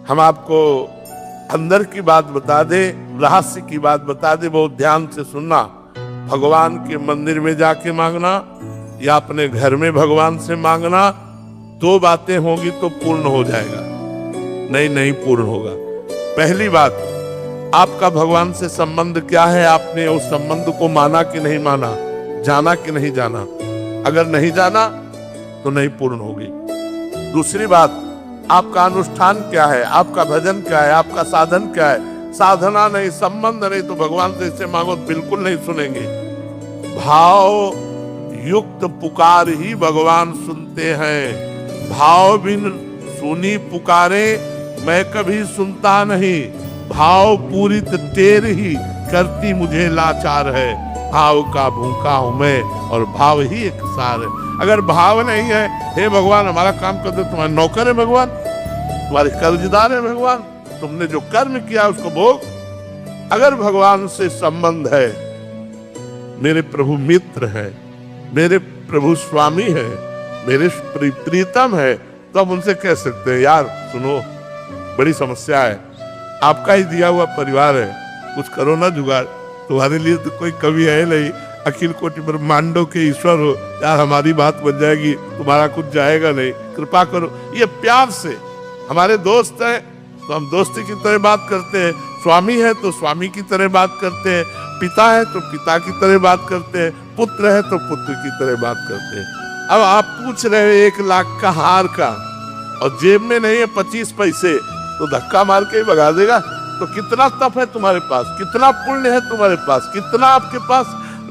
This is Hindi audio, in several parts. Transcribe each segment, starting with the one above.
हम आपको अंदर की बात बता दे, रहस्य की बात बता दे, बहुत ध्यान से सुनना। भगवान के मंदिर में जाके मांगना या अपने घर में भगवान से मांगना, दो बातें होंगी तो पूर्ण हो जाएगा, नहीं पूर्ण होगा। पहली बात, आपका भगवान से संबंध क्या है, आपने उस संबंध को माना कि नहीं माना, जाना कि नहीं जाना। अगर नहीं जाना तो नहीं पूर्ण होगी। दूसरी बात, आपका अनुष्ठान क्या है, आपका भजन क्या है, आपका साधन क्या है। साधना नहीं, संबंध नहीं, तो भगवान से इससे मांगो बिल्कुल नहीं सुनेंगे। भाव युक्त पुकार ही भगवान सुनते हैं। भाव बिन सुनी पुकारे मैं कभी सुनता नहीं। भाव पूरित टेर ही करती मुझे लाचार है। भाव का भूखा हूं मैं और भाव ही एक सार है। अगर भाव नहीं है, हे भगवान हमारा काम कर दो, तुम्हारे नौकर है भगवान, तुम्हारे कर्जदार है भगवान, तुमने जो कर्म किया उसको भोग। अगर भगवान से संबंध है, मेरे प्रभु मित्र है, मेरे प्रभु स्वामी है, मेरे प्रीतम है, तो हम उनसे कह सकते हैं यार सुनो बड़ी समस्या है, आपका ही दिया हुआ परिवार है, कुछ करो ना जुगाड़, तुम्हारे लिए तो कोई कवि है नहीं, अखिल कोटि ब्रह्मांडों के ईश्वर हो, यार हमारी बात बन जाएगी, तुम्हारा कुछ जाएगा नहीं, कृपा करो। ये प्यार से, हमारे दोस्त हैं तो हम दोस्ती की तरह बात करते हैं, स्वामी है तो स्वामी की तरह बात करते हैं, पिता है तो पिता की तरह बात करते हैं, पुत्र है तो पुत्र की तरह बात करते हैं। अब आप पूछ रहे हो 1 लाख का हार का और जेब में नहीं है 25 पैसे, तो धक्का मार के ही भगा देगा। तो कितना तप है तुम्हारे पास, कितना पुण्य है तुम्हारे पास, कितना आपके पास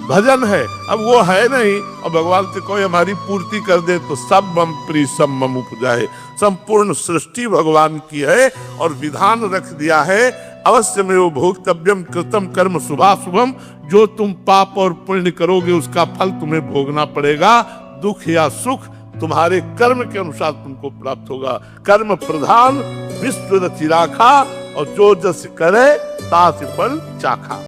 भजन है, अब वो है नहीं और भगवान से कोई हमारी पूर्ति कर दे तो सब मम प्री सब मम उपजाए। संपूर्ण सृष्टि भगवान की है और विधान रख दिया है, अवश्य में वो भोक्तव्यम कृतम कर्म शुभाशुभम। जो तुम पाप और पुण्य करोगे उसका फल तुम्हें भोगना पड़ेगा। दुख या सुख तुम्हारे कर्म के अनुसार तुमको प्राप्त होगा। कर्म प्रधान विश्व रचि राखा और जो जस करे तास फल चाखा।